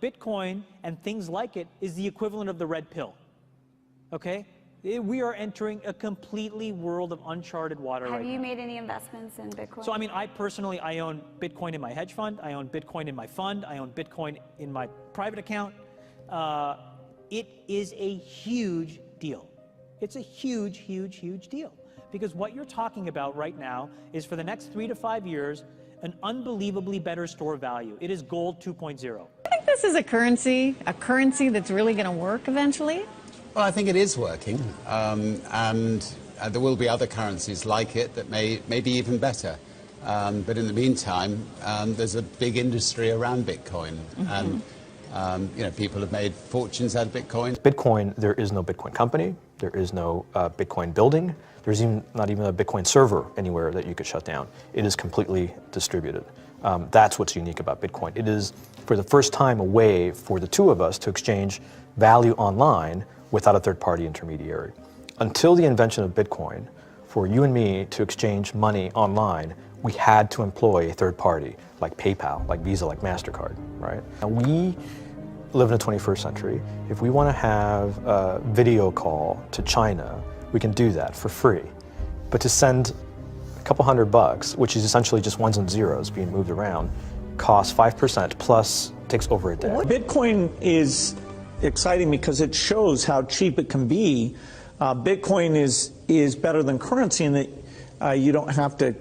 Bitcoin and things like it is the equivalent of the red pill, okay? We are entering a completely world of uncharted water right now. Have you made any investments in Bitcoin? So, I mean, I personally, I own Bitcoin in my hedge fund. I own Bitcoin in my fund. I own Bitcoin in my private account. It is a huge deal. It's a huge, huge, huge deal. Because what you're talking about right now is for the next 3 to 5 years, an unbelievably better store value. It is gold 2.0. I think this is a currency that's really going to work eventually. Well, I think it is working, and there will be other currencies like it that may be even better. But in the meantime, there's a big industry around Bitcoin, and you know, people have made fortunes out of Bitcoin. Bitcoin, there is no Bitcoin company, there is no Bitcoin building, there's not even a Bitcoin server anywhere that you could shut down. It is completely distributed. That's what's unique about Bitcoin. It is, for the first time, a way for the two of us to exchange value online without a third-party intermediary. Until the invention of Bitcoin, for you and me to exchange money online, we had to employ a third party, like PayPal, like Visa, like MasterCard, right? And we live in the 21st century. If we want to have a video call to China, we can do that for free. But to send a couple $100, which is essentially just ones and zeros being moved around, costs 5% plus takes over a day. Bitcoin is exciting because it shows how cheap it can be. Bitcoin is better than currency in that you don't have to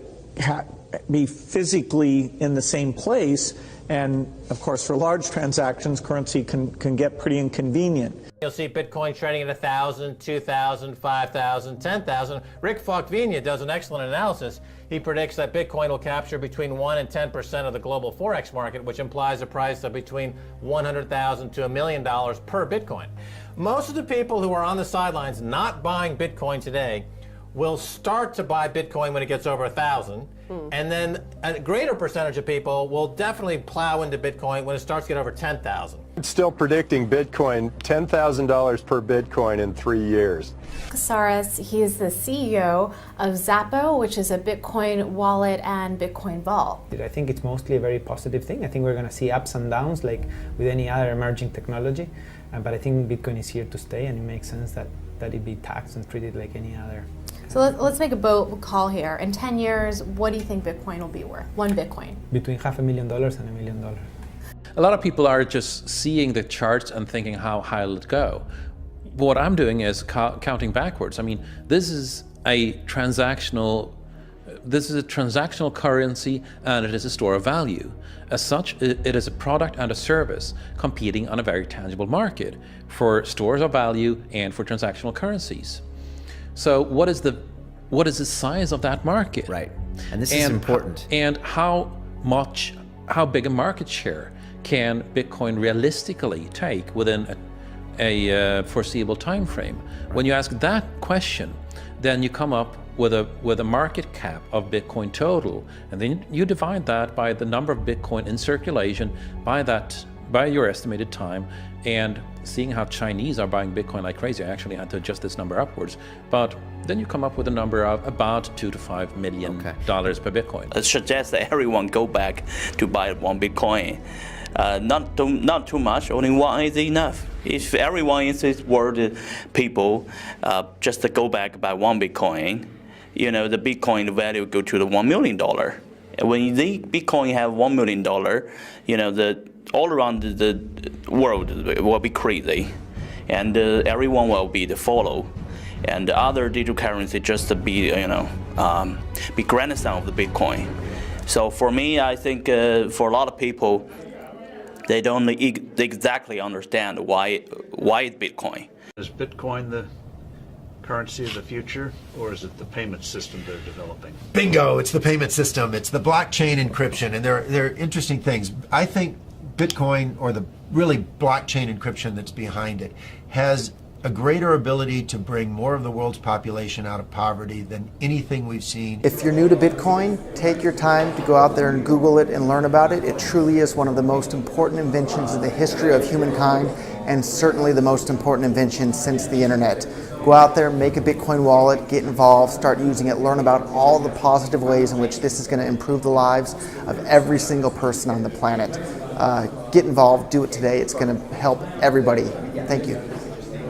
be physically in the same place. And of course, for large transactions, currency can get pretty inconvenient. You'll see Bitcoin trading at 1,000, 2,000, 5,000, 10,000. Rick Falkvinia does an excellent analysis. He predicts that Bitcoin will capture between 1 and 10% of the global Forex market, which implies a price of between $100,000 to $1 million per Bitcoin. Most of the people who are on the sidelines not buying Bitcoin today will start to buy Bitcoin when it gets over 1,000. And then a greater percentage of people will definitely plow into Bitcoin when it starts to get over 10,000. It's still predicting Bitcoin, $10,000 per Bitcoin in 3 years. Casares, he is the CEO of Xapo, which is a Bitcoin wallet and Bitcoin vault. I think it's mostly a very positive thing. I think we're going to see ups and downs like with any other emerging technology. But I think Bitcoin is here to stay, and it makes sense that it be taxed and treated like any other. So let's make a bold call here. In 10 years, what do you think Bitcoin will be worth? One Bitcoin? Between $500,000 and $1 million. A lot of people are just seeing the charts and thinking, how high will it go? What I'm doing is counting backwards. I mean, this is a transactional currency, and it is a store of value. As such, it is a product and a service competing on a very tangible market for stores of value and for transactional currencies. So what is the size of that market? Right, and this is important. And how big a market share can Bitcoin realistically take within a foreseeable time frame? Right. When you ask that question, then you come up with a market cap of Bitcoin total, and then you divide that by the number of Bitcoin in circulation by your estimated time, and seeing how Chinese are buying Bitcoin like crazy. I actually had to adjust this number upwards, but then you come up with a number of about $2 to $5 million per Bitcoin. I suggest that everyone go back to buy one Bitcoin. Not too much, only one is enough. If everyone in this world, people, just to go back buy one Bitcoin, you know, the Bitcoin value go to the $1 million. And when the Bitcoin have $1 million, you know, all around the world will be crazy, and everyone will be the follow, and the other digital currency just to be, you know, be grandson of the Bitcoin. So for me, I think for a lot of people, they don't exactly understand why it's Bitcoin. Is Bitcoin the currency of the future, or is it the payment system they're developing? Bingo! It's the payment system. It's the blockchain encryption, and they're interesting things. I think Bitcoin, or the really blockchain encryption that's behind it, has a greater ability to bring more of the world's population out of poverty than anything we've seen. If you're new to Bitcoin, take your time to go out there and Google it and learn about it. It truly is one of the most important inventions in the history of humankind, and certainly the most important invention since the internet. Go out there, make a Bitcoin wallet, get involved, start using it, learn about all the positive ways in which this is going to improve the lives of every single person on the planet. get involved, do it today. It's going to help everybody. Thank you.